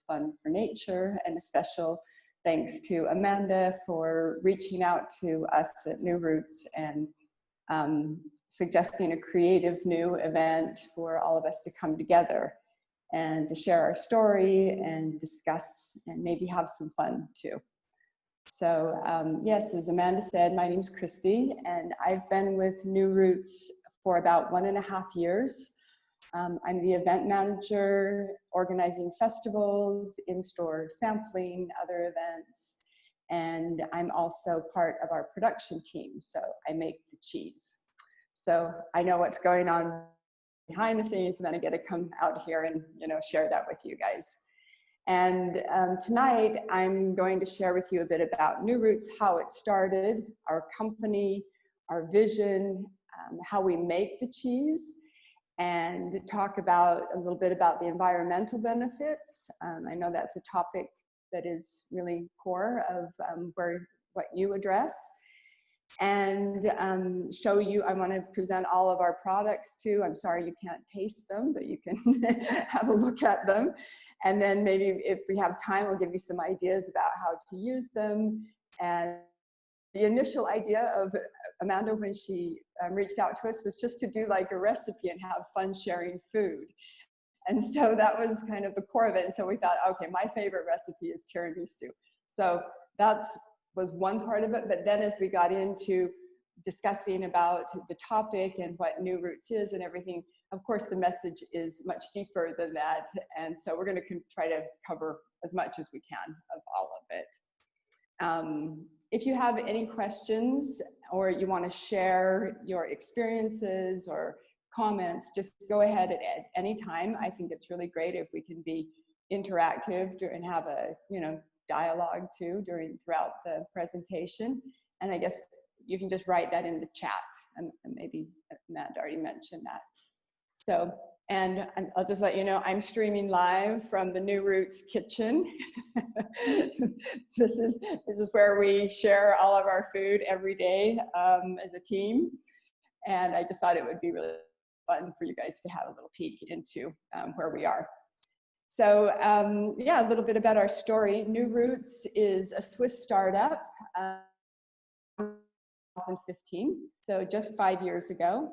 fun for nature, and a special thanks to Amanda for reaching out to us at New Roots and suggesting a creative new event for all of us to come together and to share our story and discuss and maybe have some fun too. So yes, as Amanda said, my name's Christi, and I've been with New Roots for about 1.5 years. I'm the event manager, organizing festivals, in-store sampling, other events, and I'm also part of our production team, so I make the cheese. So I know what's going on behind the scenes, and then I get to come out here and share that with you guys. And tonight I'm going to share with you a bit about New Roots, how it started, our company, our vision, how we make the cheese, and talk about a little bit about the environmental benefits. I know that's a topic that is really core of what you address. And show you, I want to present all of our products too. I'm sorry you can't taste them, but you can have a look at them. And then maybe if we have time, we'll give you some ideas about how to use them. And the initial idea of Amanda, when she reached out to us, was just to do like a recipe and have fun sharing food. And so that was kind of the core of it. And so we thought, okay, my favorite recipe is tiramisu. So that's was one part of it. But then as we got into discussing about the topic and what New Roots is and everything, of course, the message is much deeper than that. And so we're going to try to cover as much as we can of all of it. If you have any questions or you want to share your experiences or comments, just go ahead at any time. I think it's really great if we can be interactive and have a dialogue too throughout the presentation. And I guess you can just write that in the chat, and maybe Matt already mentioned that. So, and I'll just let you know, I'm streaming live from the New Roots kitchen. This is where we share all of our food every day as a team. And I just thought it would be really fun for you guys to have a little peek into where we are. So yeah, a little bit about our story. New Roots is a Swiss startup, 2015, so just 5 years ago.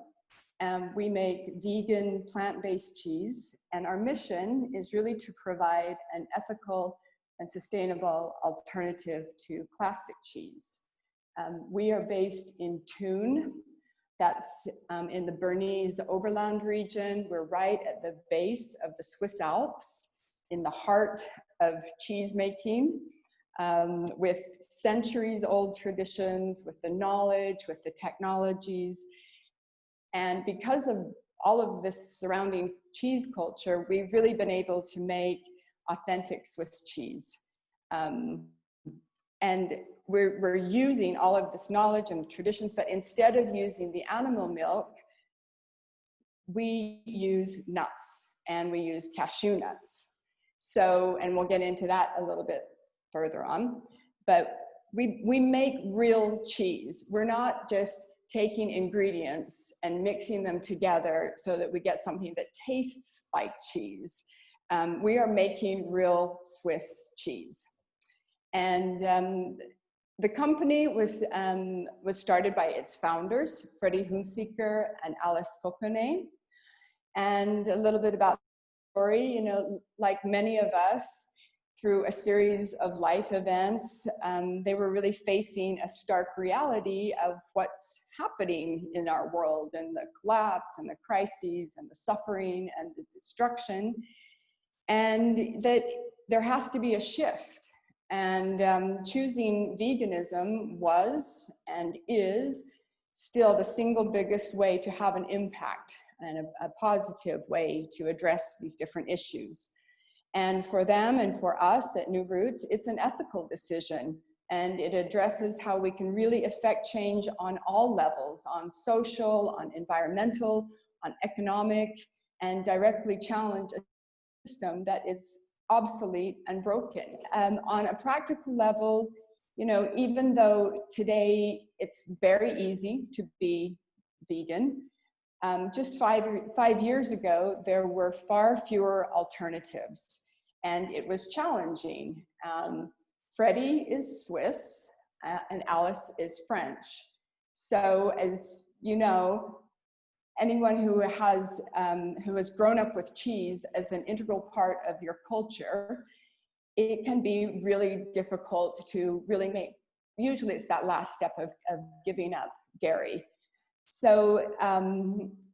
We make vegan, plant-based cheese, and our mission is really to provide an ethical and sustainable alternative to classic cheese. We are based in Thun. That's in the Bernese Oberland region. We're right at the base of the Swiss Alps, in the heart of cheese making, with centuries-old traditions, with the knowledge, with the technologies. And because of all of this surrounding cheese culture, we've really been able to make authentic Swiss cheese. And we're using all of this knowledge and traditions, but instead of using the animal milk, we use nuts, and we use cashew nuts. So, and we'll get into that a little bit further on, but we make real cheese. We're not just taking ingredients and mixing them together so that we get something that tastes like cheese. We are making real Swiss cheese. And the company was started by its founders, Freddie Hunziker and Alice Fauconnet. And a little bit about the story, like many of us, through a series of life events, they were really facing a stark reality of what's happening in our world, and the collapse and the crises and the suffering and the destruction, and that there has to be a shift. And choosing veganism was and is still the single biggest way to have an impact and a positive way to address these different issues. And for them and for us at New Roots, it's an ethical decision, and it addresses how we can really affect change on all levels, on social, on environmental, on economic, and directly challenge a system that is obsolete and broken. On a practical level, even though today it's very easy to be vegan, just five years ago, there were far fewer alternatives. and it was challenging. Freddie is Swiss, and Alice is French. So as you know, anyone who has grown up with cheese as an integral part of your culture, it can be really difficult to really make, usually it's that last step of giving up dairy. So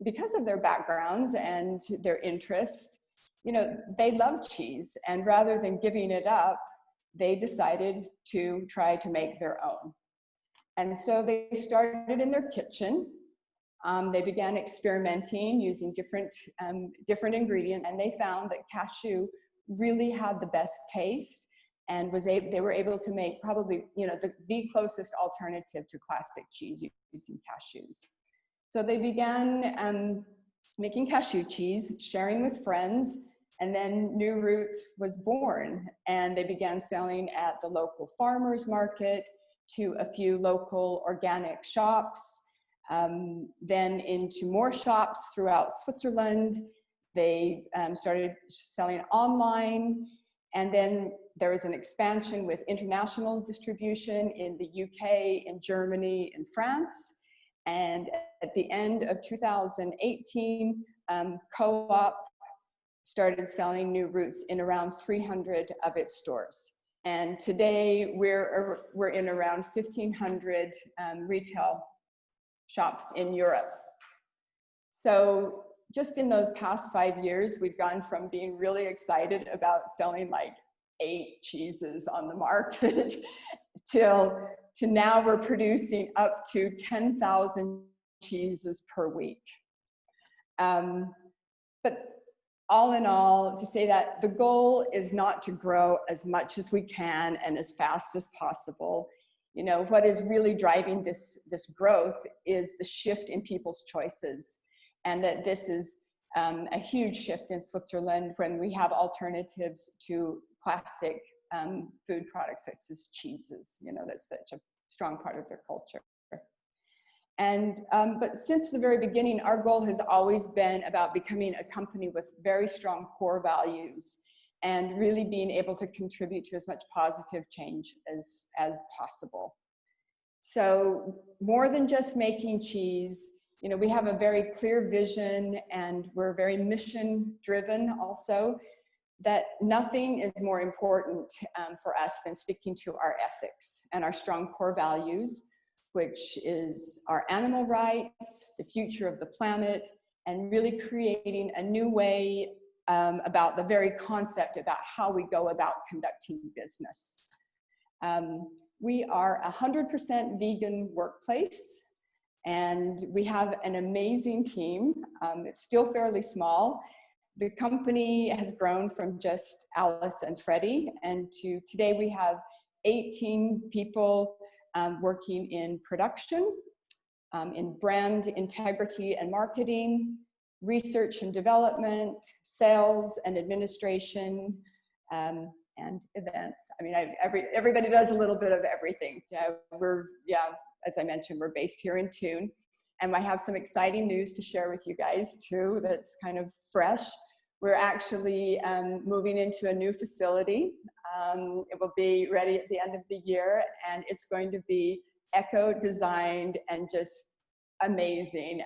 because of their backgrounds and their interest, you know, they love cheese, and rather than giving it up, they decided to try to make their own. And so they started in their kitchen. They began experimenting using different ingredients, and they found that cashew really had the best taste, and they were able to make probably, you know, the closest alternative to classic cheese using cashews. So they began making cashew cheese, sharing with friends, and then New Roots was born, and they began selling at the local farmers market, to a few local organic shops, then into more shops throughout Switzerland. They started selling online, and then there was an expansion with international distribution in the UK, in Germany, in France. And at the end of 2018, Co-op started selling New Roots in around 300 of its stores. And today we're in around 1,500 retail shops in Europe. So just in those past 5 years, we've gone from being really excited about selling like 8 cheeses on the market to now we're producing up to 10,000 cheeses per week. But all in all, to say that the goal is not to grow as much as we can and as fast as possible. You know, what is really driving this growth is the shift in people's choices, and that this is a huge shift in Switzerland when we have alternatives to classic food products such as cheeses. You know, that's such a strong part of their culture. And but since the very beginning, our goal has always been about becoming a company with very strong core values and really being able to contribute to as much positive change as possible. So more than just making cheese, you know, we have a very clear vision, and we're very mission driven also, that nothing is more important for us than sticking to our ethics and our strong core values, which is our animal rights, the future of the planet, and really creating a new way about the very concept about how we go about conducting business. We are a 100% vegan workplace, and we have an amazing team. It's still fairly small. The company has grown from just Alice and Freddie, and to today we have 18 people working in production, in brand integrity and marketing, research and development, sales and administration, and events. I mean, everybody does a little bit of everything. As I mentioned, we're based here in Thun, and I have some exciting news to share with you guys too that's kind of fresh. We're actually moving into a new facility. It will be ready at the end of the year, and it's going to be eco-designed and just amazing.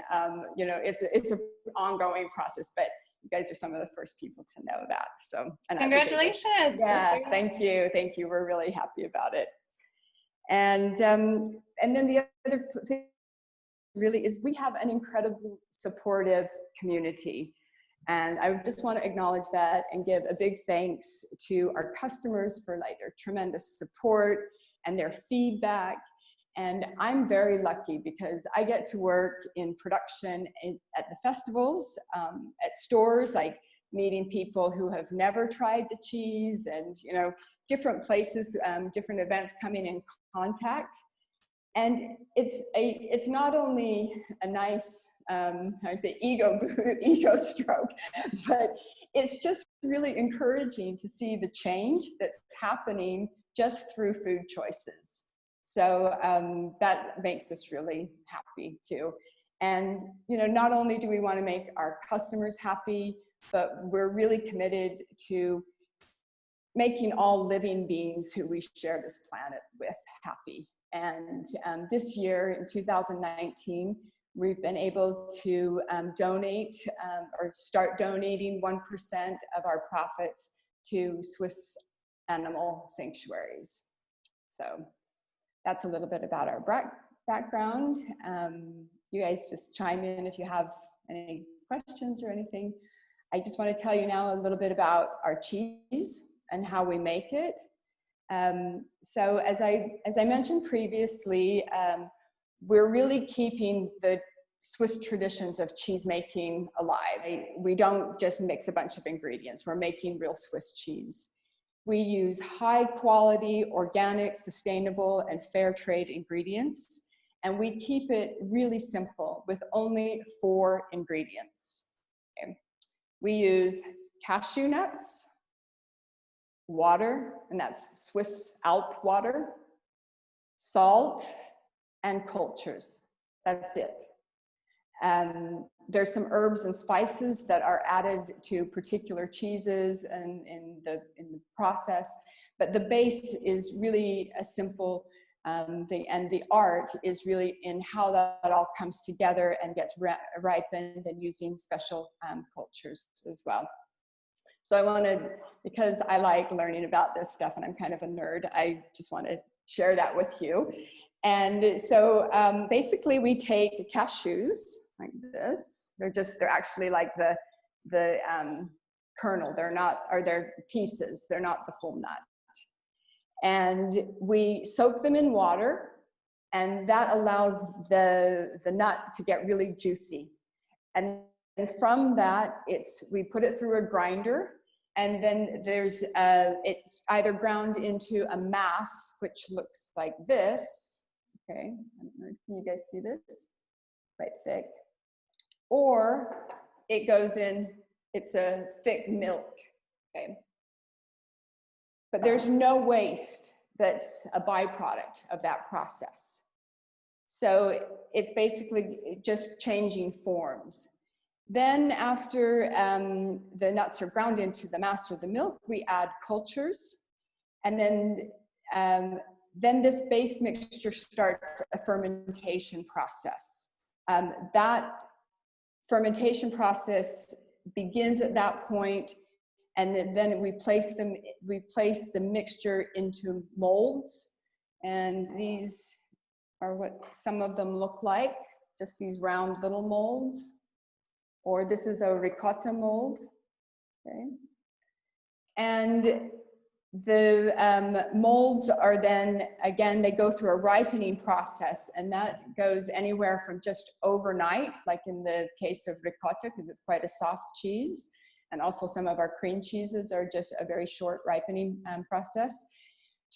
You know, it's an ongoing process, but you guys are some of the first people to know that. So, and congratulations! Yeah, thank you. We're really happy about it. And then the other thing really is we have an incredibly supportive community. And I just want to acknowledge that and give a big thanks to our customers for like their tremendous support and their feedback. And I'm very lucky because I get to work in production at the festivals, at stores, like meeting people who have never tried the cheese, and you know, different places, different events coming in contact. And it's not only a nice I would say ego stroke, but it's just really encouraging to see the change that's happening just through food choices. So that makes us really happy too. And you know, not only do we want to make our customers happy, but we're really committed to making all living beings who we share this planet with happy. And this year, in 2019, we've been able to donate or start donating 1% of our profits to Swiss animal sanctuaries. So that's a little bit about our background. You guys just chime in if you have any questions or anything. I just want to tell you now a little bit about our cheese and how we make it. So as I mentioned previously, we're really keeping the Swiss traditions of cheese making alive. We don't just mix a bunch of ingredients. We're making real Swiss cheese. We use high quality, organic, sustainable, and fair trade ingredients. And we keep it really simple with only 4 ingredients. Okay. We use cashew nuts, water, and that's Swiss Alp water, salt, and cultures. That's it. There's some herbs and spices that are added to particular cheeses and in the process, but the base is really a simple thing, and the art is really in how that all comes together and gets ripened and using special cultures as well. So I wanted, because I like learning about this stuff and I'm kind of a nerd, I just want to share that with you. And so basically we take cashews like this. They're actually like the kernel. They're not, or they're pieces. They're not the full nut. And we soak them in water, and that allows the nut to get really juicy. And from that, we put it through a grinder, and then it's either ground into a mass, which looks like this. Okay, I don't know, can you guys see this? Quite thick. Or it goes in, it's a thick milk, okay? But there's no waste that's a byproduct of that process. So it's basically just changing forms. Then after the nuts are ground into the mass or the milk, we add cultures. And then this base mixture starts a fermentation process. That fermentation process begins at that point, and then we place the mixture into molds, and these are what some of them look like, just these round little molds. Or this is a ricotta mold, okay? And the molds are then, again, they go through a ripening process, and that goes anywhere from just overnight, like in the case of ricotta, because it's quite a soft cheese, and also some of our cream cheeses are just a very short ripening process,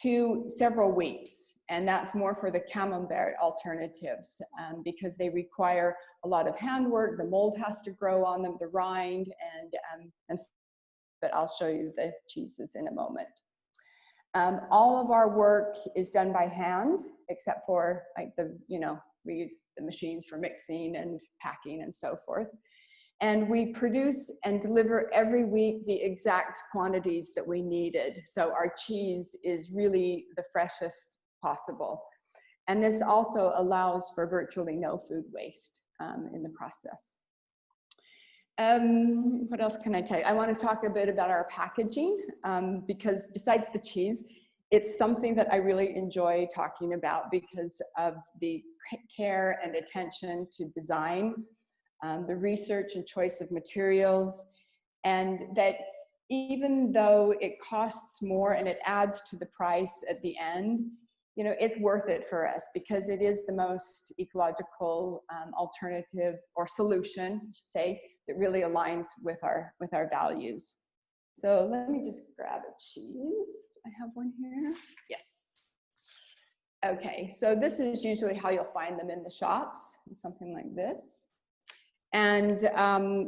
to several weeks. And that's more for the camembert alternatives because they require a lot of handwork. The mold has to grow on them, the rind, but I'll show you the cheeses in a moment. All of our work is done by hand, except for like we use the machines for mixing and packing and so forth. And we produce and deliver every week the exact quantities that we needed. So our cheese is really the freshest possible. And this also allows for virtually no food waste in the process. What else can I tell you? I want to talk a bit about our packaging because besides the cheese, it's something that I really enjoy talking about because of the care and attention to design, the research and choice of materials, and that even though it costs more and it adds to the price at the end, it's worth it for us because it is the most ecological alternative or solution, I should say, that really aligns with our values. So let me just grab a cheese. I have one here. Yes. Okay, so this is usually how you'll find them in the shops, something like this. And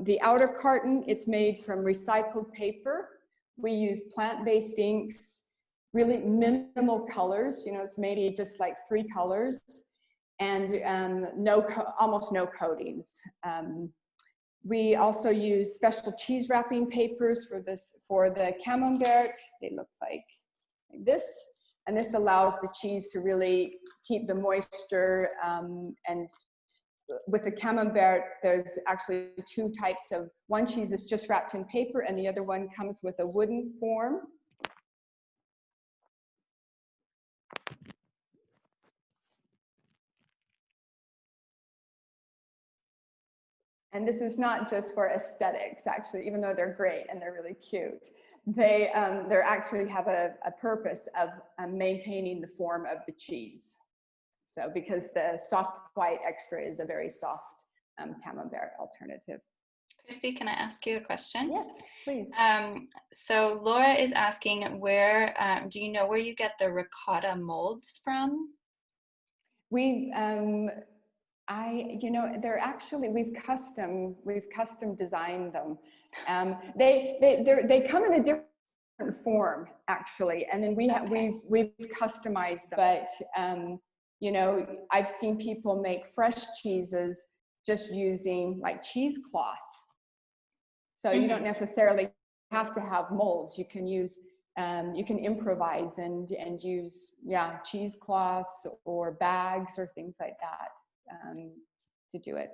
the outer carton, it's made from recycled paper. We use plant-based inks, really minimal colors. It's maybe just like 3 colors, and almost no coatings. We also use special cheese wrapping papers for the camembert. They look like this, and this allows the cheese to really keep the moisture. And with the camembert, there's actually two types of, one cheese is just wrapped in paper, and the other one comes with a wooden form. And this is not just for aesthetics, actually, even though they're great and they're really cute. They actually have a purpose of maintaining the form of the cheese. So because the soft white extra is a very soft camembert alternative. Christy, can I ask you a question? Yes, please. So Laura is asking, where do you know where you get the ricotta molds from? They're actually, we've custom designed them. They come in a different form, actually, and then we've customized them. But I've seen people make fresh cheeses just using like cheesecloth. So you don't necessarily have to have molds. You can use, you can improvise and use, cheesecloths or bags or things like that to do it.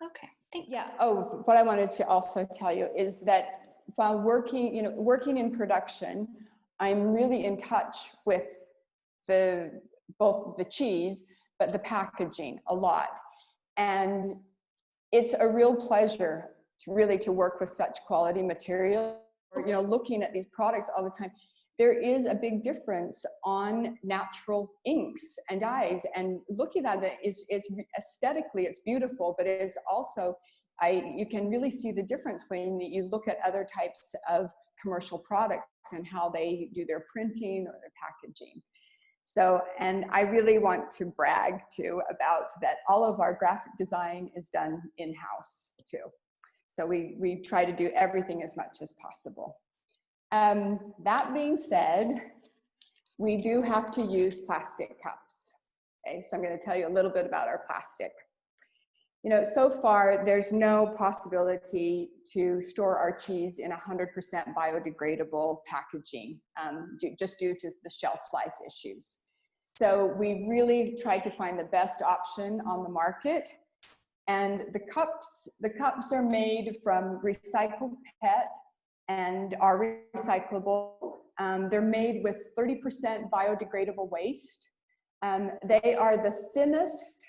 Okay, thanks. Yeah. Oh, what I wanted to also tell you is that while working in production, I'm really in touch with both the cheese, but the packaging a lot. And it's a real pleasure to work with such quality material. Looking at these products all the time, there is a big difference on natural inks and dyes, and looking at it it's aesthetically it's beautiful, but it's also you can really see the difference when you look at other types of commercial products and how they do their printing or their packaging. So, and I really want to brag too about that all of our graphic design is done in-house too. So we try to do everything as much as possible. That being said, we do have to use plastic cups. Okay, so I'm going to tell you a little bit about our plastic. So far, there's no possibility to store our cheese in 100% biodegradable packaging, just due to the shelf life issues. So we've really tried to find the best option on the market. And the cups are made from recycled PET and are recyclable. They're made with 30% biodegradable waste. They are the thinnest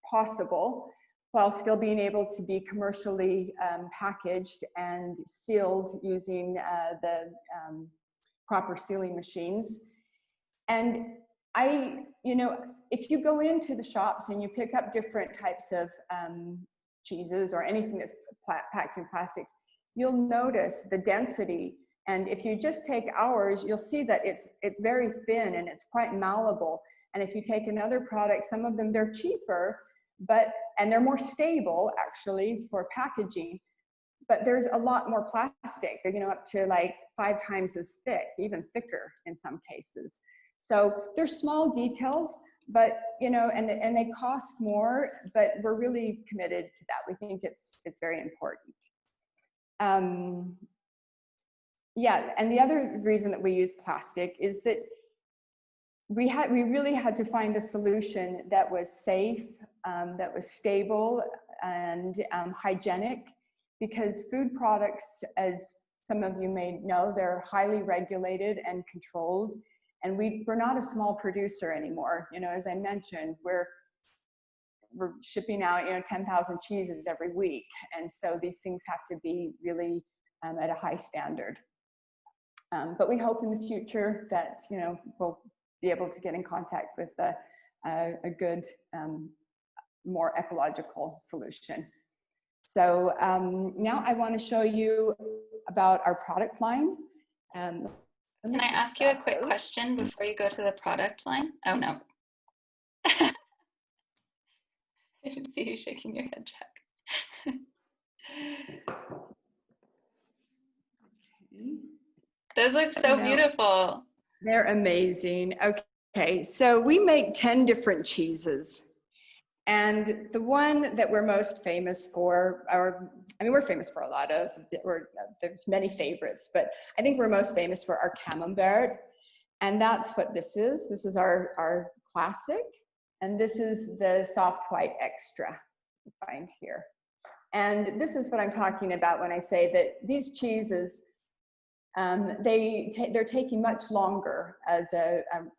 possible, while still being able to be commercially packaged and sealed using the proper sealing machines. And if you go into the shops and you pick up different types of cheeses or anything that's packed in plastics, you'll notice the density. And if you just take ours, you'll see that it's very thin and it's quite malleable. And if you take another product, some of them, they're cheaper, and they're more stable actually for packaging, but there's a lot more plastic. They're up to like 5 times as thick, even thicker in some cases. So they're small details, but and they cost more, but we're really committed to that. We think it's very important. Yeah, and the other reason that we use plastic is that we really had to find a solution that was safe, that was stable and hygienic, because food products, as some of you may know, they're highly regulated and controlled. And we're not a small producer anymore. As I mentioned, we're shipping out 10,000 cheeses every week, and so these things have to be really at a high standard. But we hope in the future that we'll be able to get in contact with a good, more ecological solution. So now I want to show you about our product line. Can I ask you a quick question before you go to the product line? Oh, no. I didn't see you shaking your head, Jack. Those look so beautiful. They're amazing. Okay, so we make 10 different cheeses. And the one that we're most famous for, we're famous for a lot of, there's many favorites, but I think we're most famous for our camembert. And that's what this is. This is our classic. And this is the soft white extra you find here. And this is what I'm talking about when I say that these cheeses, they're taking much longer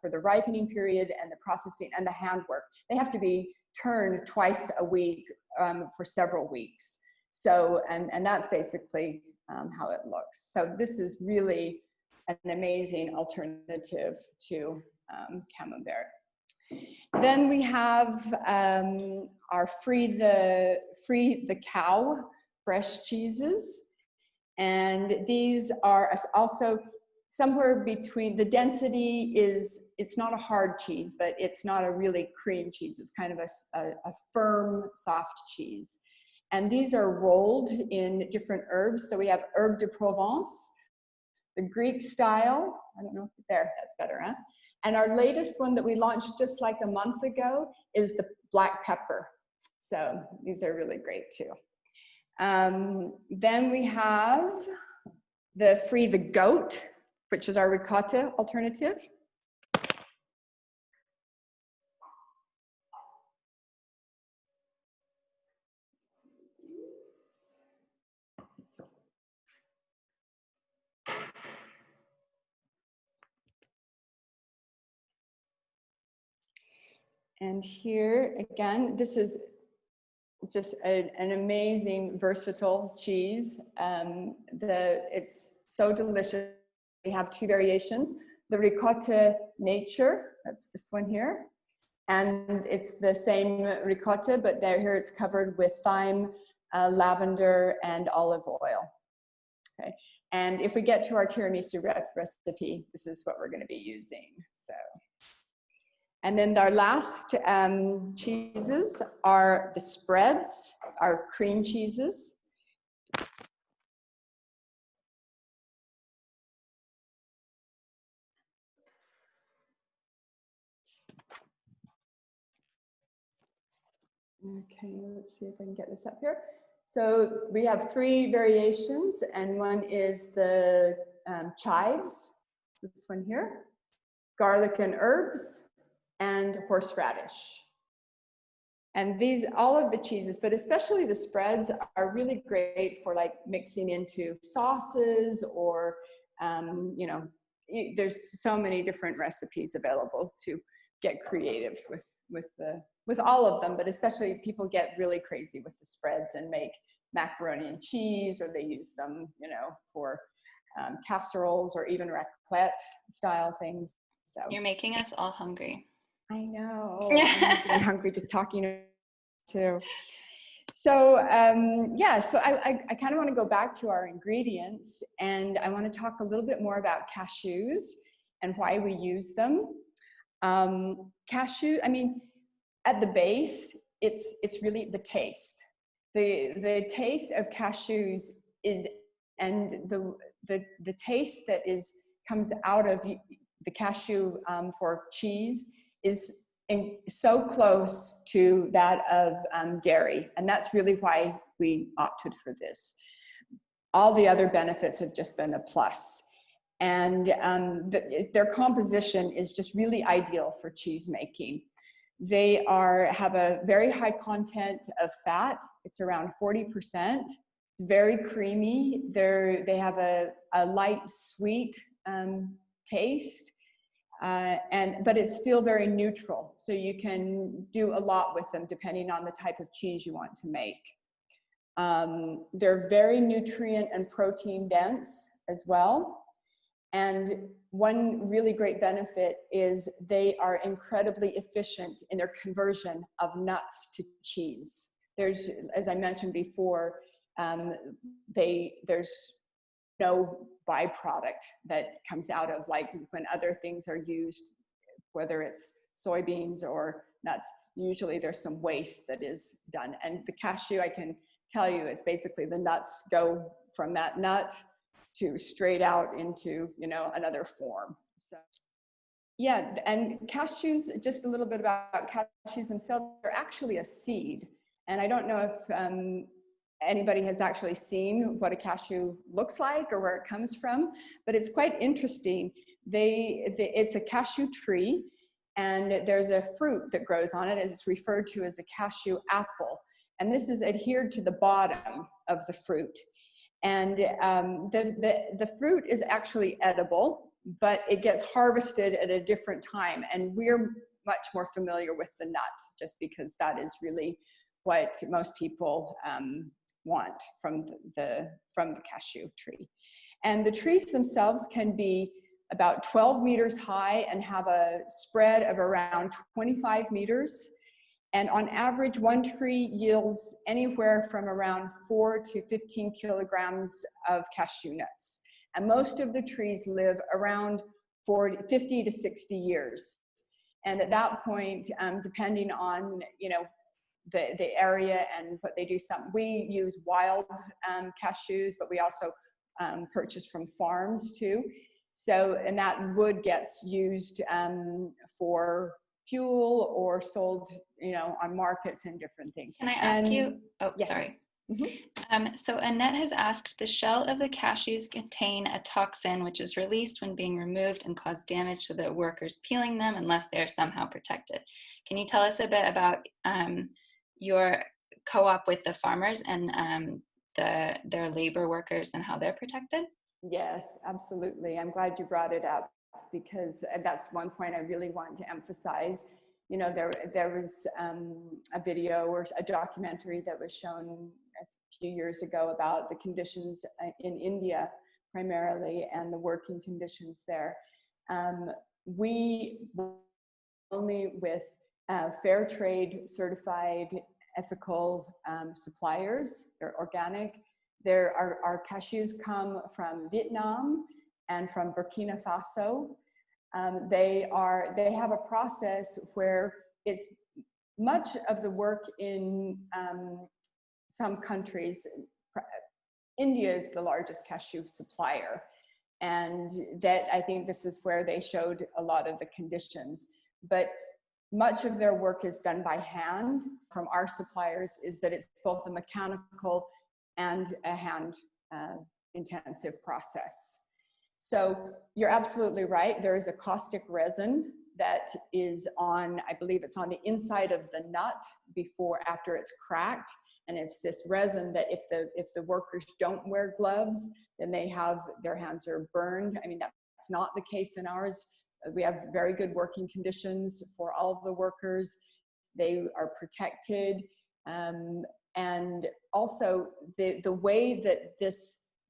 for the ripening period and the processing and the handwork. They have to be turned twice a week for several weeks. So, and that's basically how it looks. So this is really an amazing alternative to camembert. Then we have our free the cow fresh cheeses. And these are also somewhere between, the density is, it's not a hard cheese, but it's not a really cream cheese. It's kind of a firm, soft cheese. And these are rolled in different herbs. So we have herbe de Provence, the Greek style. I don't know, there, that's better, huh? And our latest one that we launched just like a month ago is the black pepper. So these are really great too. Then we have the goat, which is our ricotta alternative. And here again, this is just an amazing, versatile cheese. It's so delicious. We have two variations. The ricotta nature, that's this one here. And it's the same ricotta, but here it's covered with thyme, lavender, and olive oil. Okay. And if we get to our tiramisu recipe, this is what we're going to be using. So. And then our last cheeses are the spreads, our cream cheeses. Okay, let's see if I can get this up here. So we have three variations, and one is the chives, this one here, garlic and herbs, and horseradish. And these, all of the cheeses, but especially the spreads, are really great for like mixing into sauces or, you know, there's so many different recipes available to get creative with all of them, but especially people get really crazy with the spreads and make macaroni and cheese, or they use them, you know, for casseroles or even raclette style things. So you're making us all hungry. I know. I'm hungry just talking too. So yeah, so I kind of want to go back to our ingredients, and I want to talk a little bit more about cashews and why we use them. Cashew, I mean, at the base, it's really the taste. The taste of cashews is, and the taste that comes out of the cashew for cheese is so close to that of dairy, and that's really why we opted for this. All the other benefits have just been a plus, and their composition is just really ideal for cheese making. They have a very high content of fat. It's around 40%. Very creamy. They have a light sweet taste. But it's still very neutral, so you can do a lot with them depending on the type of cheese you want to make. They're very nutrient and protein dense as well. And one really great benefit is they are incredibly efficient in their conversion of nuts to cheese. There's, as I mentioned before, there's no byproduct that comes out of, like when other things are used, whether it's soybeans or nuts, usually there's some waste that is done. And the cashew, I can tell you, it's basically the nuts go from that nut to straight out into, you know, another form. So Yeah, and cashews, just a little bit about cashews themselves, they're actually a seed. And I don't know if anybody has actually seen what a cashew looks like or where it comes from, but it's quite interesting. It's a cashew tree, and there's a fruit that grows on it, as it's referred to as a cashew apple. And this is adhered to the bottom of the fruit. And the fruit is actually edible, but it gets harvested at a different time. And we're much more familiar with the nut, just because that is really what most people want from the cashew tree. And the trees themselves can be about 12 meters high and have a spread of around 25 meters. And on average, one tree yields anywhere from around 4 to 15 kilograms of cashew nuts. And most of the trees live around 50 to 60 years. And at that point, depending on, you know, the area and what they do, we use wild cashews, but we also purchase from farms too. So, and that wood gets used for fuel or sold, you know, on markets and different things. Can I ask you? Oh, yes. sorry. Mm-hmm. So Annette has asked, the shell of the cashews contain a toxin which is released when being removed and cause damage to the workers peeling them unless they are somehow protected. Can you tell us a bit about your co-op with the farmers and their labor workers and how they're protected? Yes, absolutely. I'm glad you brought it up, because that's one point I really want to emphasize. You know, there was a video or a documentary that was shown a few years ago about the conditions in India primarily and the working conditions there. We only with fair trade certified ethical suppliers. They're organic. Our cashews come from Vietnam and from Burkina Faso. They have a process where it's much of the work in some countries. India is the largest cashew supplier, and that I think this is where they showed a lot of the conditions. But much of their work is done by hand. From our suppliers is that it's both a mechanical and a hand intensive process. So you're absolutely right. There is a caustic resin that is on, I believe it's on the inside of the nut after it's cracked. And it's this resin that if the workers don't wear gloves, then their hands are burned. I mean, that's not the case in ours. We have very good working conditions for all of the workers. They are protected. And also the way that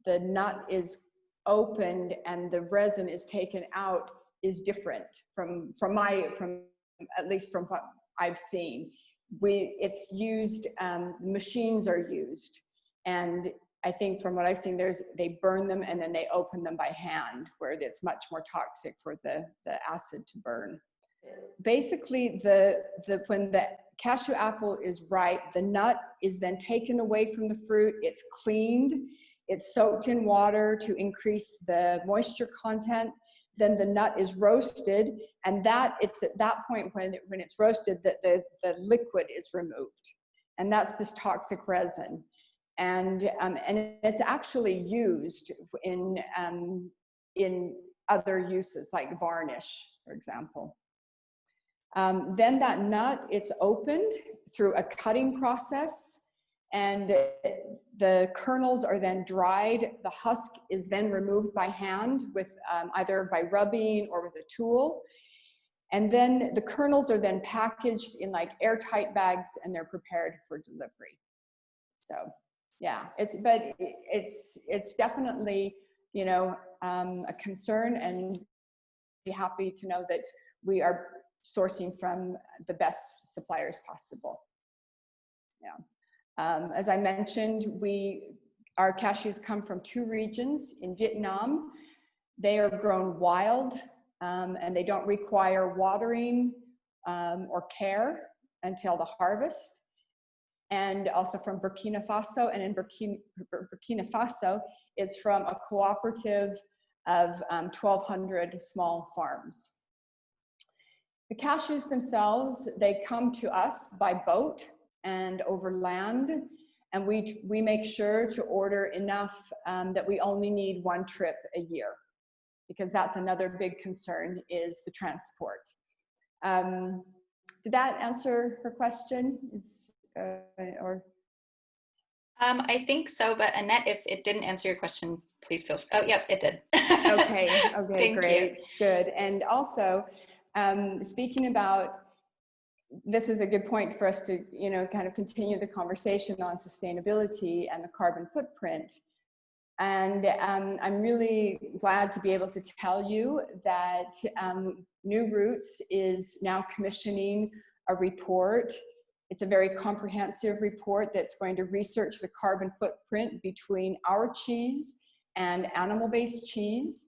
the nut is opened and the resin is taken out is different from at least from what I've seen. It's used, machines are used, and I think from what I've seen, they burn them and then they open them by hand, where it's much more toxic for the acid to burn. Basically, when the cashew apple is ripe, the nut is then taken away from the fruit. It's cleaned. It's soaked in water to increase the moisture content. Then the nut is roasted, and it's at that point when it's roasted that the liquid is removed, and that's this toxic resin. And it's actually used in other uses like varnish, for example. Then that nut, it's opened through a cutting process, and the kernels are then dried. The husk is then removed by hand with either by rubbing or with a tool. And then the kernels are then packaged in like airtight bags, and they're prepared for delivery. So yeah, it's definitely, you know, a concern, and be happy to know that we are sourcing from the best suppliers possible. Yeah. As I mentioned, our cashews come from 2 regions. In Vietnam, they are grown wild, and they don't require watering or care until the harvest. And also from Burkina Faso, and in Burkina Faso, it's from a cooperative of 1,200 small farms. The cashews themselves, they come to us by boat and over land, and we make sure to order enough that we only need one trip a year, because that's another big concern, is the transport. Did that answer her question? I think so, but Annette, if it didn't answer your question, please feel free. Oh, yep, it did. Okay, Thank great, you. good. And also, speaking about, this is a good point for us to, kind of continue the conversation on sustainability and the carbon footprint. And I'm really glad to be able to tell you that New Roots is now commissioning a report. It's a very comprehensive report that's going to research the carbon footprint between our cheese and animal-based cheese.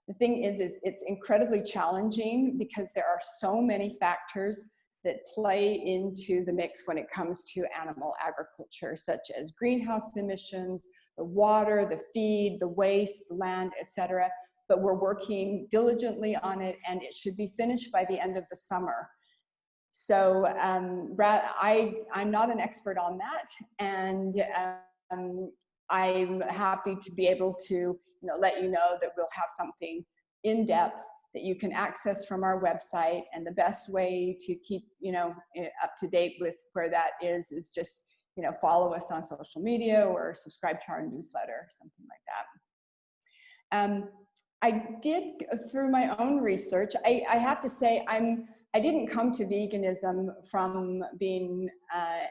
The thing is it's incredibly challenging because there are so many factors that play into the mix when it comes to animal agriculture, such as greenhouse emissions, the water, the feed, the waste, the land, etc. But we're working diligently on it, and it should be finished by the end of the summer. So I'm not an expert on that, and I'm happy to be able to let you know that we'll have something in depth that you can access from our website. And the best way to keep up to date with where that is just follow us on social media or subscribe to our newsletter, something like that. I did, through my own research, I have to say I didn't come to veganism from being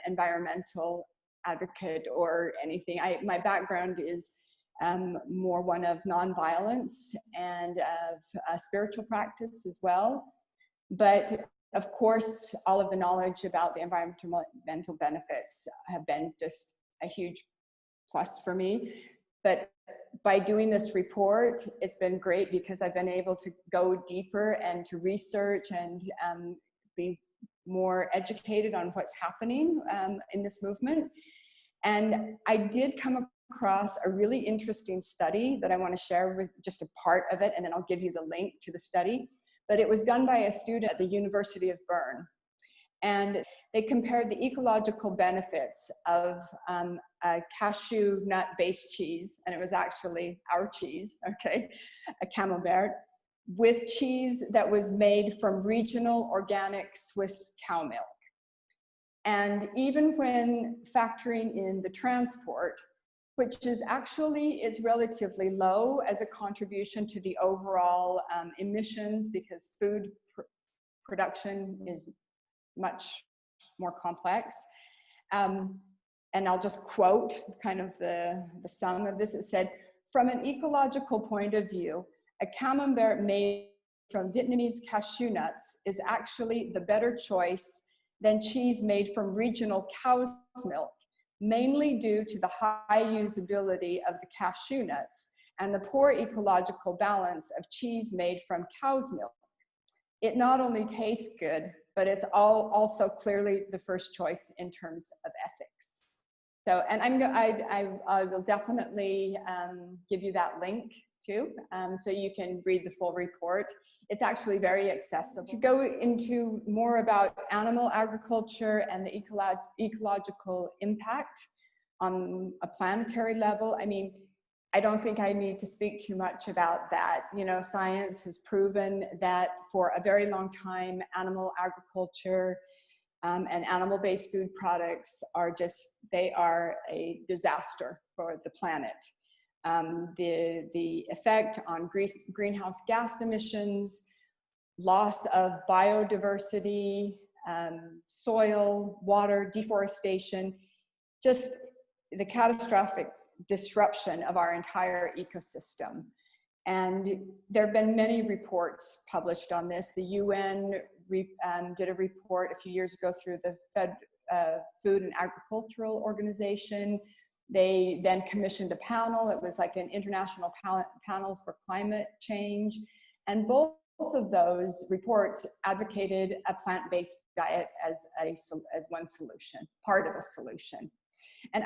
environmental advocate or anything. My background is more one of nonviolence and of spiritual practice as well. But of course, all of the knowledge about the environmental benefits have been just a huge plus for me. But by doing this report, it's been great because I've been able to go deeper and to research and be more educated on what's happening in this movement. And I did come across a really interesting study that I want to share with just a part of it, and then I'll give you the link to the study. But it was done by a student at the University of Bern. And they compared the ecological benefits of a cashew nut-based cheese, and it was actually our cheese, okay, a Camembert, with cheese that was made from regional organic Swiss cow milk. And even when factoring in the transport, which is relatively low as a contribution to the overall emissions, because food production is much more complex. And I'll just quote kind of the sum of this. It said, from an ecological point of view, a Camembert made from Vietnamese cashew nuts is actually the better choice than cheese made from regional cow's milk, mainly due to the high usability of the cashew nuts and the poor ecological balance of cheese made from cow's milk. It not only tastes good, but it's also clearly the first choice in terms of ethics. So, and I will definitely give you that link too, so you can read the full report. It's actually very accessible. To go into more about animal agriculture and the ecological impact on a planetary level, I mean, I don't think I need to speak too much about that. Science has proven that for a very long time, animal agriculture and animal-based food products they are a disaster for the planet. The effect on greenhouse gas emissions, loss of biodiversity, soil, water, deforestation, just the catastrophic disruption of our entire ecosystem. And there have been many reports published on this. The UN did a report a few years ago through the Food and Agricultural Organization. They then commissioned a panel. It was like an international panel for climate change. And both of those reports advocated a plant-based diet as one solution, part of a solution. And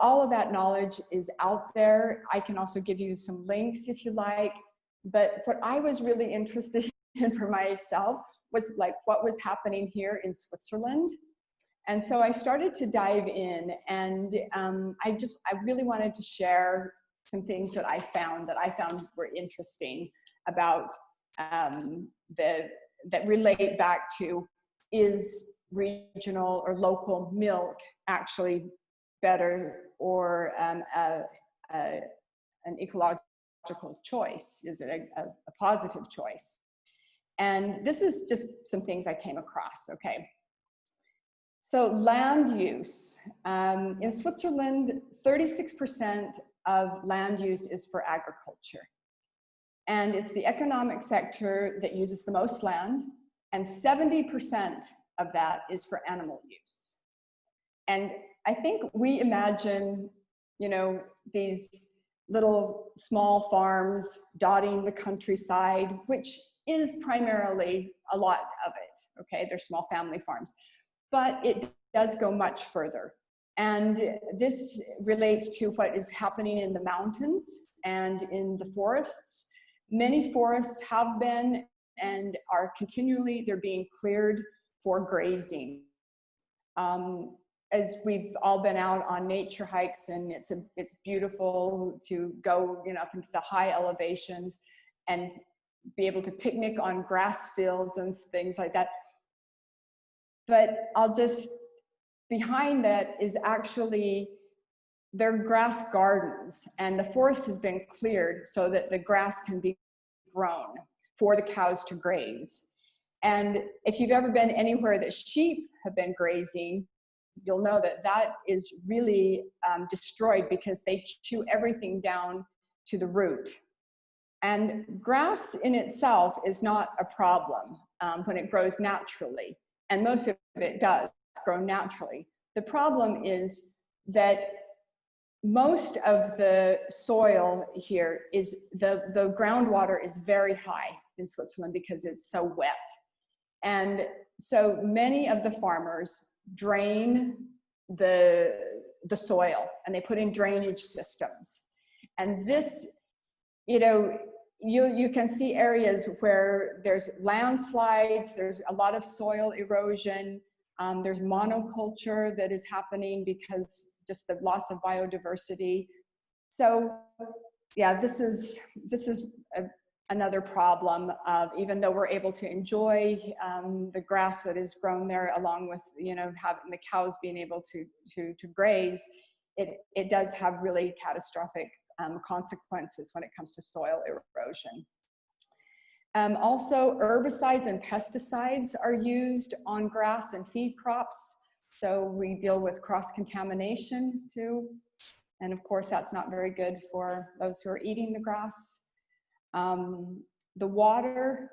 all of that knowledge is out there. I can also give you some links if you like. But what I was really interested for myself was like what was happening here in Switzerland. And so I started to dive in, and I really wanted to share some things that I found were interesting about that relate back to, is regional or local milk actually better, or an ecological choice? Is it a positive choice? And this is just some things I came across, okay? So land use. In Switzerland, 36% of land use is for agriculture. And it's the economic sector that uses the most land, and 70% of that is for animal use. And I think we imagine, you know, these little small farms dotting the countryside, which is primarily a lot of it, okay? They're small family farms, but it does go much further. And this relates to what is happening in the mountains and in the forests. Many forests have been and are continually, they're being cleared for grazing. As we've all been out on nature hikes, and it's beautiful to go, you know, up into the high elevations and be able to picnic on grass fields and things like that. But behind that is actually their grass gardens, and the forest has been cleared so that the grass can be grown for the cows to graze. And if you've ever been anywhere that sheep have been grazing, you'll know that that is really destroyed, because they chew everything down to the root. And grass in itself is not a problem when it grows naturally, and most of it does grow naturally. The problem is that most of the soil here is, the groundwater is very high in Switzerland because it's so wet. And so many of the farmers drain the soil, and they put in drainage systems. And this, you know, you can see areas where there's landslides, there's a lot of soil erosion, there's monoculture that is happening because just the loss of biodiversity. So yeah, this is another problem of, even though we're able to enjoy the grass that is grown there, along with, you know, having the cows being able to graze, it does have really catastrophic consequences when it comes to soil erosion. Also, herbicides and pesticides are used on grass and feed crops. So we deal with cross-contamination too. And of course, that's not very good for those who are eating the grass. The water,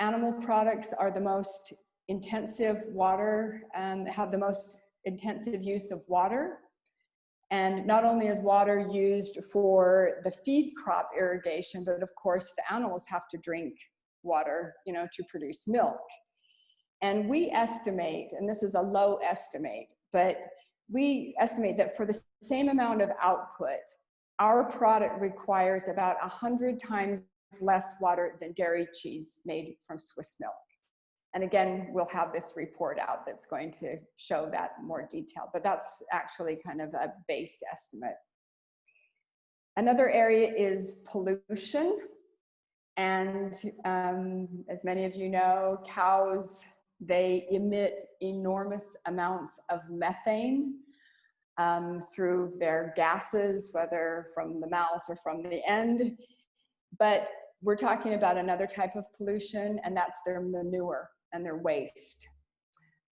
animal products are the most intensive water, have the most intensive use of water. And not only is water used for the feed crop irrigation, but of course the animals have to drink water, you know, to produce milk. And we estimate, and this is a low estimate, but we estimate that for the same amount of output, our product requires about 100 times less water than dairy cheese made from Swiss milk. And again, we'll have this report out that's going to show that in more detail, but that's actually kind of a base estimate. Another area is pollution. And as many of you know, cows, they emit enormous amounts of methane through their gases, whether from the mouth or from the end. But we're talking about another type of pollution, and that's their manure and their waste.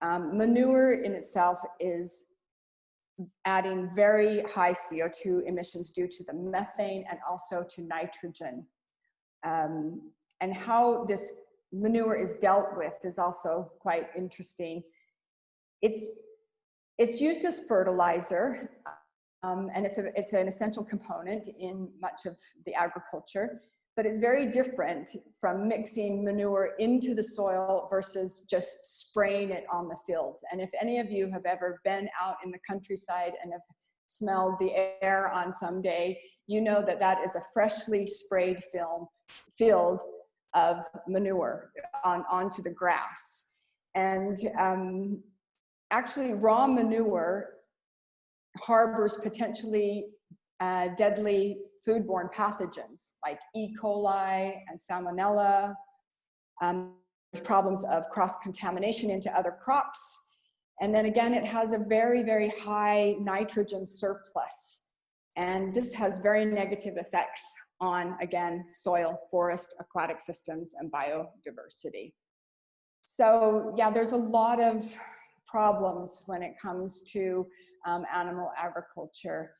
Manure in itself is adding very high CO2 emissions due to the methane and also to nitrogen. And how this manure is dealt with is also quite interesting. It's used as fertilizer, and it's an essential component in much of the agriculture, but it's very different from mixing manure into the soil versus just spraying it on the field. And if any of you have ever been out in the countryside and have smelled the air on some day, you know that that is a freshly sprayed field of manure onto the grass. And actually raw manure harbors potentially deadly foodborne pathogens like E. coli and Salmonella. There's problems of cross-contamination into other crops. And then again, it has a very, very high nitrogen surplus. And this has very negative effects on, again, soil, forest, aquatic systems, and biodiversity. So yeah, there's a lot of problems when it comes to animal agriculture.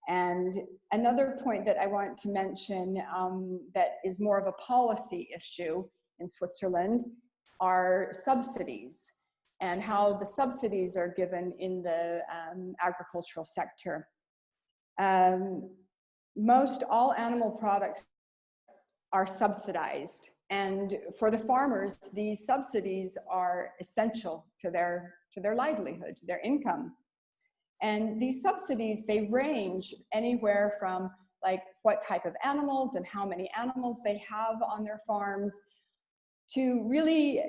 And another point that I want to mention that is more of a policy issue in Switzerland are subsidies and how the subsidies are given in the agricultural sector. Most all animal products are subsidized, and for the farmers, these subsidies are essential to their livelihood, to their income. And these subsidies, they range anywhere from like what type of animals and how many animals they have on their farms to really,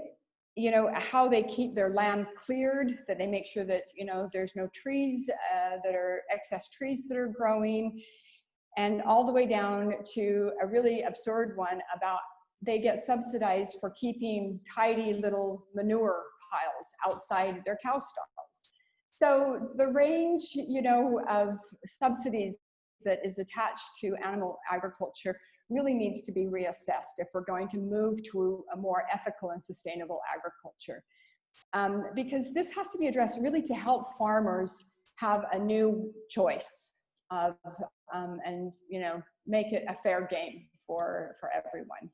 you know, how they keep their land cleared, that they make sure that, you know, there's no trees that are excess trees that are growing, and all the way down to a really absurd one about they get subsidized for keeping tidy little manure piles outside their cow stalls. So the range, you know, of subsidies that is attached to animal agriculture really needs to be reassessed if we're going to move to a more ethical and sustainable agriculture. Because this has to be addressed really to help farmers have a new choice of, and, you know, make it a fair game for everyone.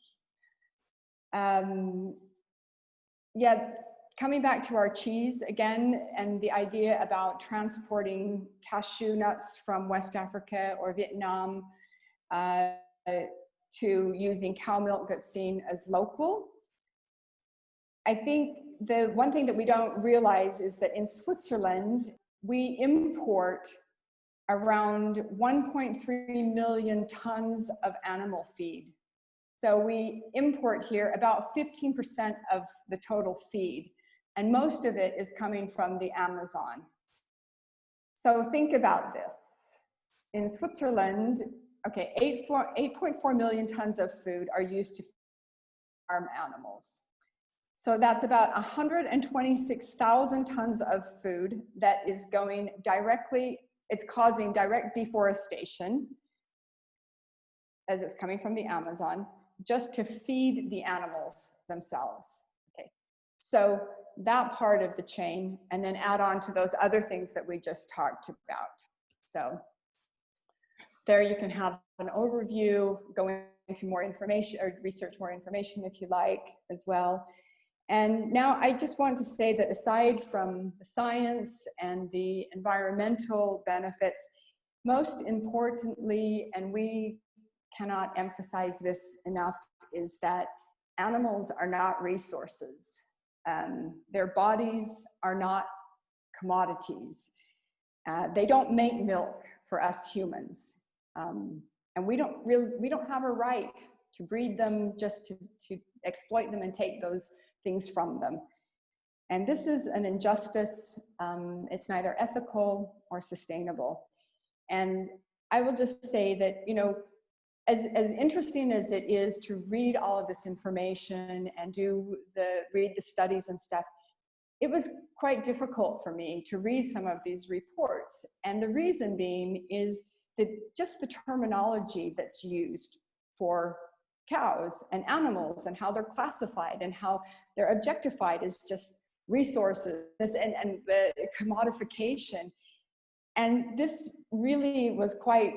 Yeah, coming back to our cheese again, and the idea about transporting cashew nuts from West Africa or Vietnam to using cow milk that's seen as local. I think the one thing that we don't realize is that in Switzerland, we import around 1.3 million tons of animal feed. So we import here about 15% of the total feed, and most of it is coming from the Amazon. So think about this. In Switzerland, okay, 8.4 million tons of food are used to farm animals. So that's about 126,000 tons of food that is going directly, it's causing direct deforestation as it's coming from the Amazon, just to feed the animals themselves. Okay, so that part of the chain, and then add on to those other things that we just talked about. So there you can have an overview, go into more information or research more information if you like as well. And now I just want to say that aside from the science and the environmental benefits, most importantly, and we cannot emphasize this enough, is that animals are not resources. Their bodies are not commodities. They don't make milk for us humans. And we don't have a right to breed them, just to exploit them and take those things from them. And this is an injustice. It's neither ethical or sustainable. And I will just say that, you know, as interesting as it is to read all of this information and read the studies and stuff, it was quite difficult for me to read some of these reports. And the reason being is that just the terminology that's used for cows and animals and how they're classified and how they're objectified as just resources and the commodification. And this really was quite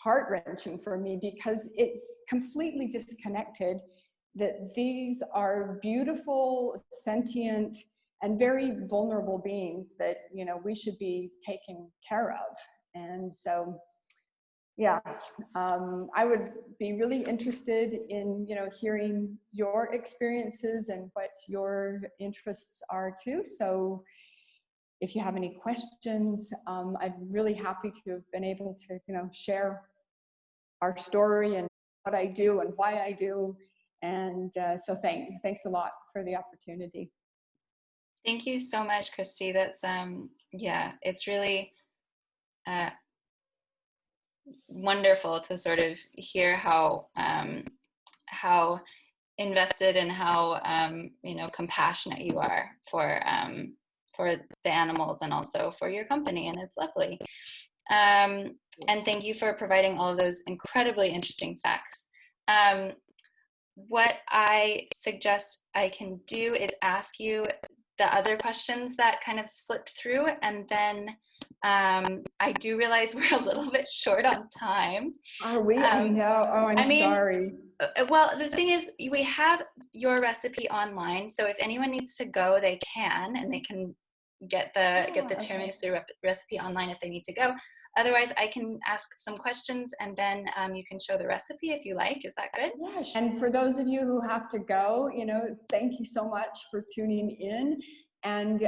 heart-wrenching for me because it's completely disconnected that these are beautiful, sentient, and very vulnerable beings that, you know, we should be taking care of. And so, yeah, I would be really interested in, you know, hearing your experiences and what your interests are too. So if you have any questions, I'm really happy to have been able to, you know, share our story and what I do and why I do. And so thanks a lot for the opportunity. Thank you so much, Christi. That's yeah, it's really wonderful to sort of hear how invested and how you know, compassionate you are for the animals and also for your company, and it's lovely. And thank you for providing all of those incredibly interesting facts. What I suggest I can do is ask you the other questions that kind of slipped through, and then I do realize we're a little bit short on time. Are we? I know. Oh, I'm sorry. Well, the thing is, we have your recipe online, so if anyone needs to go, they can, and they can get the tiramisu recipe online if they need to go. Otherwise, I can ask some questions, and then you can show the recipe if you like. Is that good? Yeah. And for those of you who have to go, you know, thank you so much for tuning in. And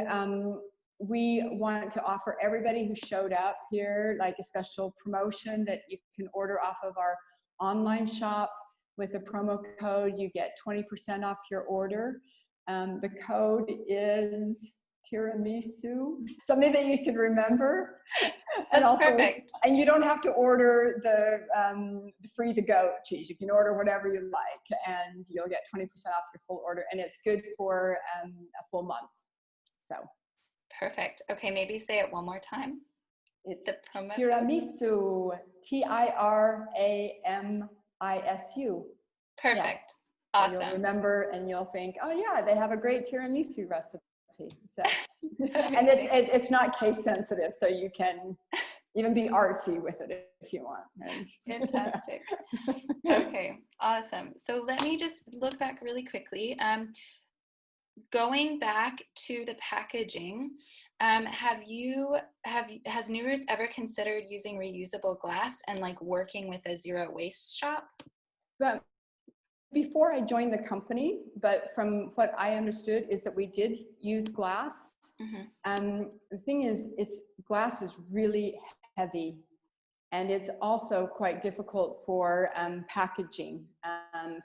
we want to offer everybody who showed up here like a special promotion that you can order off of our online shop. With a promo code, you get 20% off your order. The code is tiramisu, something that you can remember. That's also perfect. And you don't have to order the free to go cheese. You can order whatever you like, and you'll get 20% off your full order. And it's good for a full month. So perfect. Okay, maybe say it one more time. It's the promo tiramisu, TIRAMISU. Perfect. Yeah. Awesome. So you'll remember, and you'll think, oh yeah, they have a great tiramisu recipe. So, and it's not case sensitive, so you can even be artsy with it if you want. Fantastic. Okay, awesome. So let me just look back really quickly. Going back to the packaging, has New Roots ever considered using reusable glass and like working with a zero waste shop? But before I joined the company, but from what I understood is that we did use glass. Mm-hmm. The thing is, glass is really heavy, and it's also quite difficult for packaging,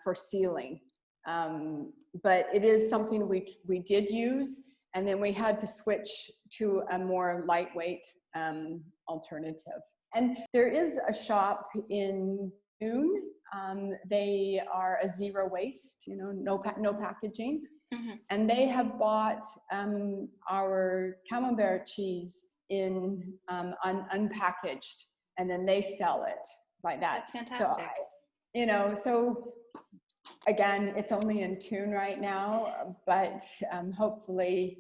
for sealing. But it is something we did use, and then we had to switch to a more lightweight alternative. And there is a shop in June. They are a zero waste, you know, no packaging. Mm-hmm. And they have bought our camembert cheese in unpackaged, and then they sell it like that. That's fantastic. So, so again, it's only in tune right now, but hopefully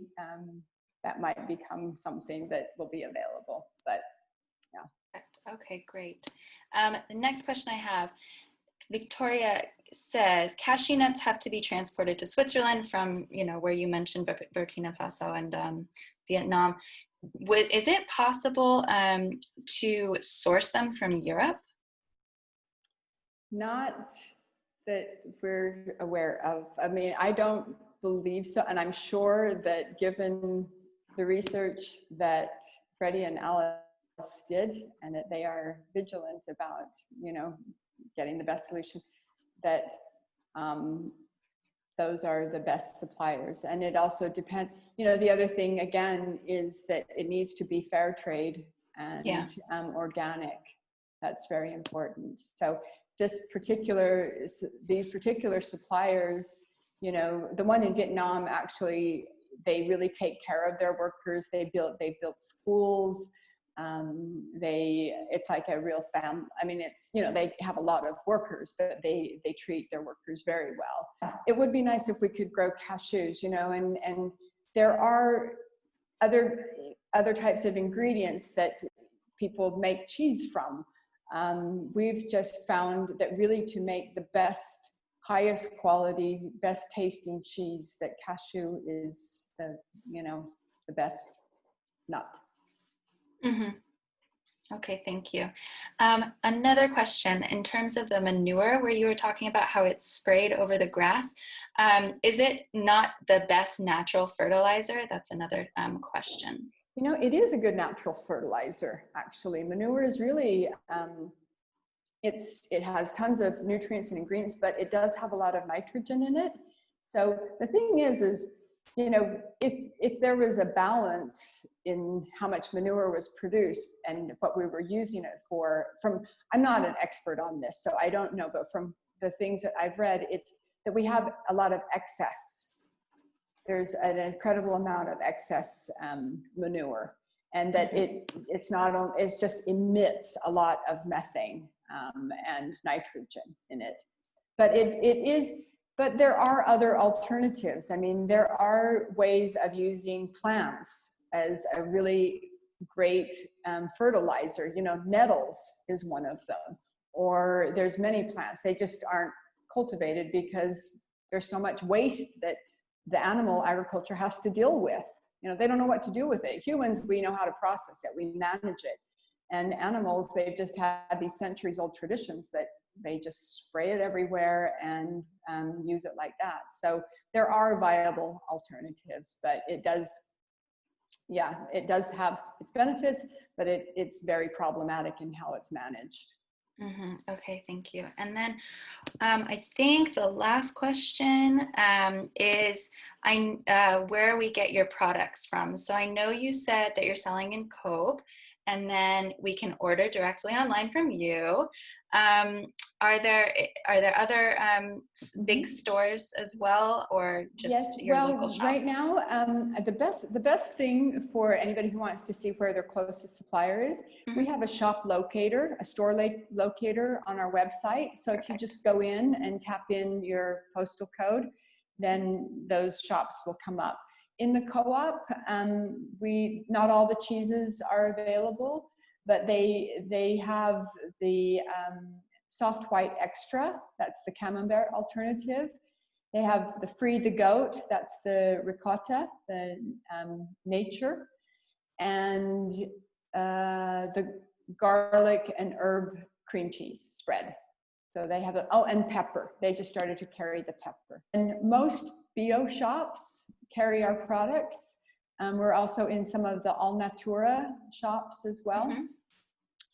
that might become something that will be available. But yeah. Okay, great. The next question I have, Victoria says, cashew nuts have to be transported to Switzerland from, where you mentioned Burkina Faso and Vietnam. Is it possible to source them from Europe? Not that we're aware of. I mean, I don't believe so. And I'm sure that given the research that Freddie and Alice did, and that they are vigilant about, getting the best solution, that those are the best suppliers. And it also depends, the other thing again is that it needs to be fair trade and organic. That's very important. So these particular suppliers, the one in Vietnam, actually, they really take care of their workers. They built schools. It's like a real family. I mean, they have a lot of workers, but they treat their workers very well. It would be nice if we could grow cashews, and there are other types of ingredients that people make cheese from. We've just found that really to make the best, highest quality, best tasting cheese, that cashew is the best nut. Mm-hmm. Okay, thank you. Another question, in terms of the manure, where you were talking about how it's sprayed over the grass, is it not the best natural fertilizer? That's another question. It is a good natural fertilizer, actually. Manure is really it has tons of nutrients and ingredients, but it does have a lot of nitrogen in it. So the thing is, you know, if there was a balance in how much manure was produced and what we were using it for, I'm not an expert on this, so I don't know, but from the things that I've read, it's that we have a lot of excess. There's an incredible amount of excess manure, and that it just emits a lot of methane and nitrogen in it. But there are other alternatives. I mean, there are ways of using plants as a really great fertilizer. You know, nettles is one of them, or there's many plants. They just aren't cultivated because there's so much waste that the animal agriculture has to deal with. You know, they don't know what to do with it. Humans, we know how to process it, we manage it. And animals, they've just had these centuries old traditions that they just spray it everywhere and use it like that. So there are viable alternatives, but it does have its benefits, but it's very problematic in how it's managed. Okay, thank you. And then I think the last question is where we get your products from. So I know you said that you're selling in Cope, and then we can order directly online from you. Are there other big stores as well, or just your local shop? Right now, the best thing for anybody who wants to see where their closest supplier is, we have a shop locator, a store locator on our website. So if you just go in and tap in your postal code, then those shops will come up. In the co-op, not all the cheeses are available, but they have the soft white extra, that's the camembert alternative. They have the free the goat, that's the ricotta, the nature, and the garlic and herb cream cheese spread. So they have and pepper. They just started to carry the pepper. And most bio shops carry our products. We're also in some of the All Natura shops as well.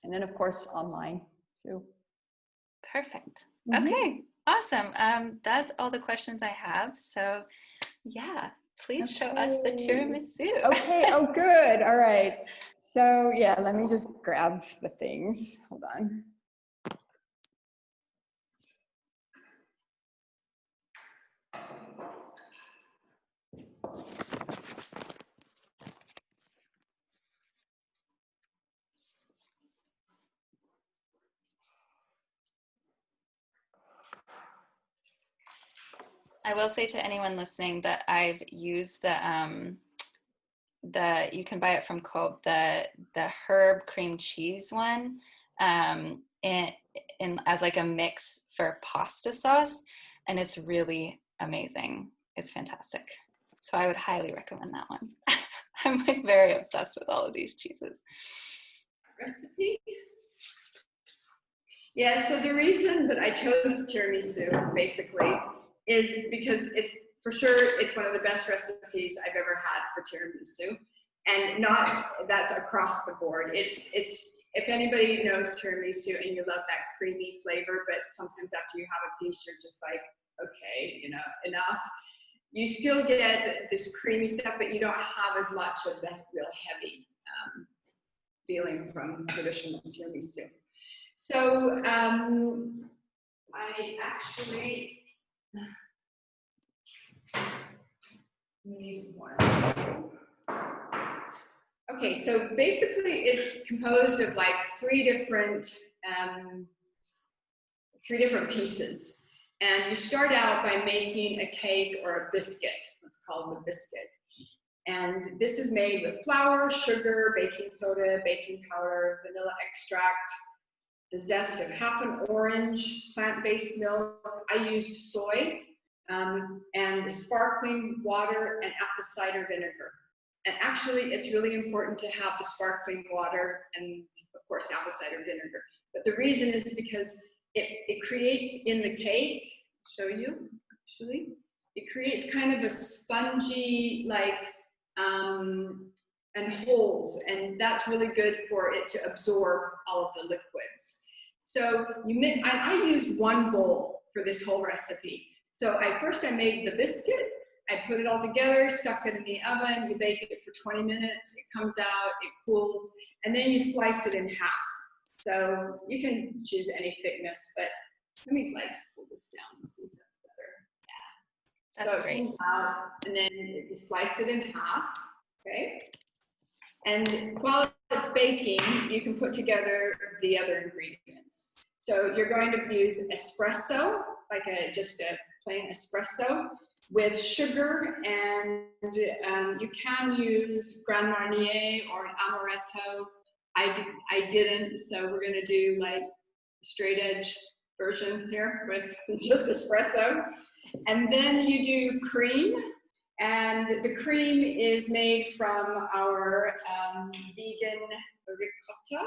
And then of course online too. Perfect. Okay, awesome. That's all the questions I have. So yeah, please show us the tiramisu. Okay, oh good, all right. So yeah, let me just grab the things, hold on. I will say to anyone listening that I've used you can buy it from Cope, the herb cream cheese one, in as like a mix for pasta sauce, and it's really amazing. It's fantastic. So I would highly recommend that one. I'm like very obsessed with all of these cheeses. Recipe? Yeah, so the reason that I chose tiramisu basically is because it's one of the best recipes I've ever had for tiramisu, and that's across the board. It's if anybody knows tiramisu and you love that creamy flavor, but sometimes after you have a piece, you're just like, okay, you know, enough. You still get this creamy stuff, but you don't have as much of that real heavy feeling from traditional tiramisu. So I actually need one. Okay, so basically it's composed of like three different pieces. And you start out by making a cake or a biscuit. Let's call it a biscuit. And this is made with flour, sugar, baking soda, baking powder, vanilla extract, the zest of half an orange, plant-based milk. I used soy, and sparkling water and apple cider vinegar. And actually, it's really important to have the sparkling water and, of course, apple cider vinegar. But the reason is because it creates in the cake, I'll show you, actually, it creates kind of a spongy, like, and holes, and that's really good for it to absorb all of the liquids. So I used one bowl for this whole recipe. So first I made the biscuit, I put it all together, stuck it in the oven, you bake it for 20 minutes, it comes out, it cools, and then you slice it in half. So you can choose any thickness, but let me pull this down and see if that's better. That's great. It comes out, and then you slice it in half, okay? And while it's baking, you can put together the other ingredients. So you're going to use espresso, just a plain espresso with sugar, and you can use Grand Marnier or an amaretto. I didn't, so we're going to do straight edge version here with just espresso. And then you do cream, and the cream is made from our vegan ricotta,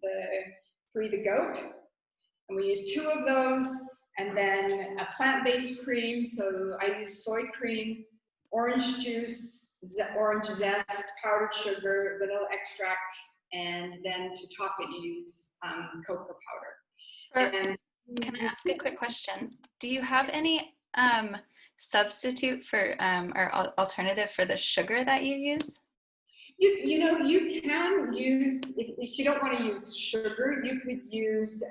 the free the goat. And we use 2 of those, and then a plant-based cream. So I use soy cream, orange juice, orange zest, powdered sugar, vanilla extract, and then to top it, you use cocoa powder. And can I ask a quick question? Do you have any substitute for or alternative for the sugar that you use? You know, you can use, if you don't want to use sugar, you could use,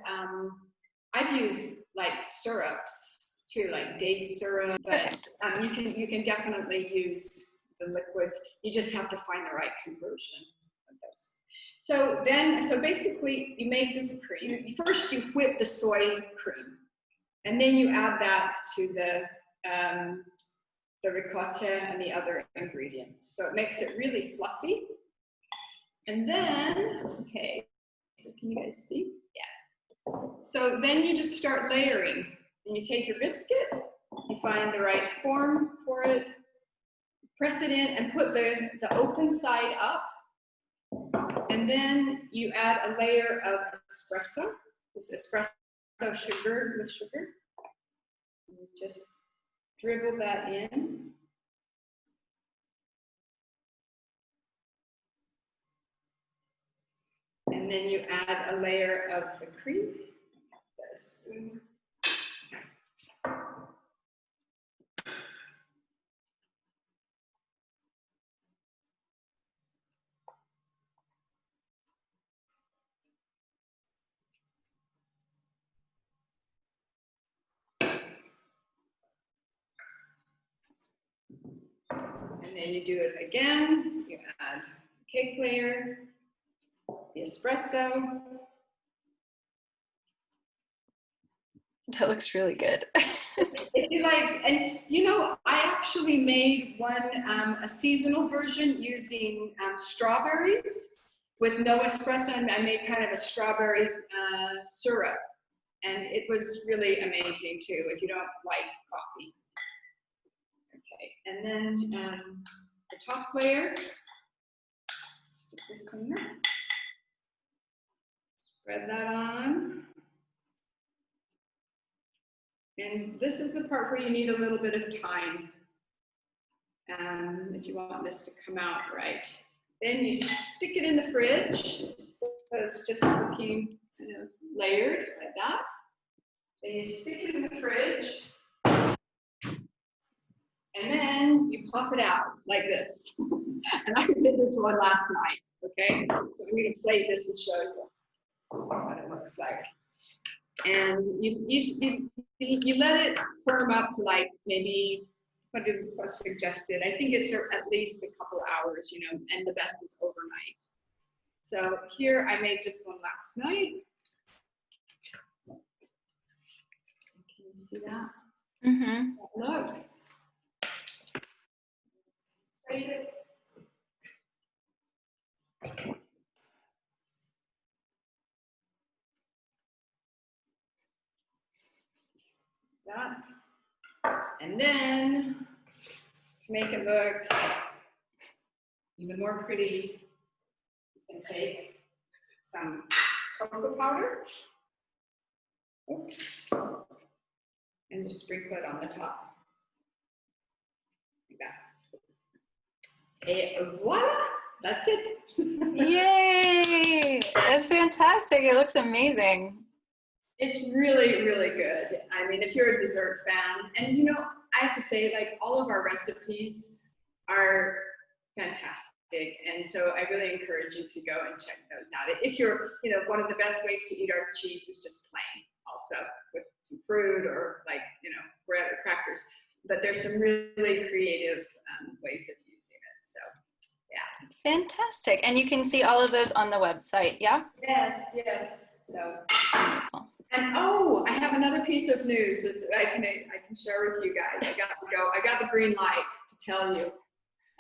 I've used syrups too, like date syrup, but you can definitely use the liquids. You just have to find the right conversion of those. So basically you make this cream. First you whip the soy cream, and then you add that to the ricotta and the other ingredients. So it makes it really fluffy. And then, okay, so can you guys see? Yeah. So then you just start layering. And you take your biscuit, you find the right form for it, press it in and put the open side up. And then you add a layer of espresso, this espresso sugar with sugar. And you just dribble that in. And then you add a layer of the cream. And then you do it again. You add the cake layer, the espresso. That looks really good. If you like, and you know, I actually made one, a seasonal version using strawberries with no espresso, and I made kind of a strawberry syrup. And it was really amazing too, if you don't like coffee. Okay, and then the top layer, stick this in there. Spread that on. And this is the part where you need a little bit of time if you want this to come out right. Then you stick it in the fridge, so it's just looking kind of layered like that. Then you stick it in the fridge, and then you pop it out like this. And I did this one last night, okay? So I'm going to plate this and show you what it looks like. And you let it firm up for like maybe, what's suggested? I think it's at least a couple hours, you know, and the best is overnight. So here, I made this one last night. Can you see that? Mm-hmm. That looks. That. And then, to make it look even more pretty, you can take some cocoa powder. Oops. And just sprinkle it on the top. Like that. Et voila! That's it. Yay! That's fantastic. It looks amazing. It's really, really good. I mean, if you're a dessert fan, and you know, I have to say, like, all of our recipes are fantastic. And so I really encourage you to go and check those out. If you're, you know, one of the best ways to eat our cheese is just plain, also with some fruit or, like, you know, bread or crackers. But there's some really creative ways of using it. So, yeah. Fantastic. And you can see all of those on the website, yeah? Yes, yes. So. Wonderful. And oh, I have another piece of news that I can share with you guys. I got to go. I got the green light to tell you,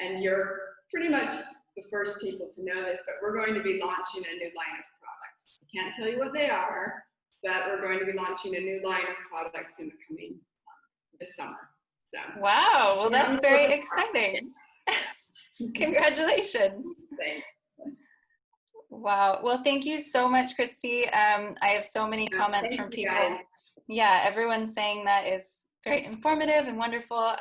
and you're pretty much the first people to know this. But we're going to be launching a new line of products. I can't tell you what they are, but we're going to be launching a new line of products in the coming this summer. So. Wow. Well, that's very exciting. Congratulations. Thanks. Wow. Well, thank you so much, Christi. I have so many comments from people. Guys. Yeah, everyone's saying that is very informative and wonderful.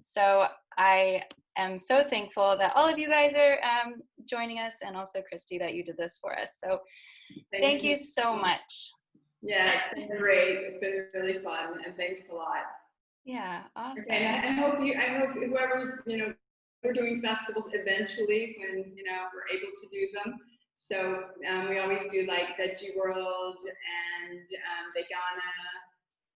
So I am so thankful that all of you guys are joining us, and also Christi that you did this for us. So thank you so much. Yeah, it's been great. It's been really fun, and thanks a lot. Yeah, awesome. Okay, I hope whoever's, you know, we're doing festivals eventually when, you know, we're able to do them. So we always do like Veggie World and Vegana,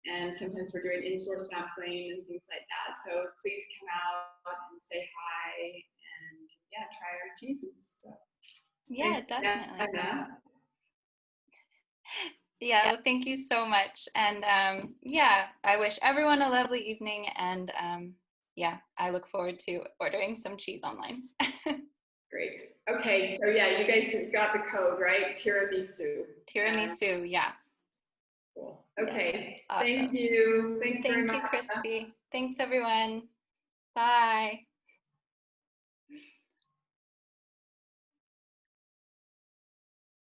and sometimes we're doing in-store sampling and things like that. So please come out and say hi, and yeah, try our cheeses. So, yeah, definitely. Anna. Yeah, well, thank you so much. And yeah, I wish everyone a lovely evening. And yeah, I look forward to ordering some cheese online. Great. Okay, so yeah, you guys got the code, right? Tiramisu. Tiramisu, yeah. Cool. Okay. Yes. Awesome. Thank you. Thanks very much. Thank you, Christi. Thanks, everyone. Bye.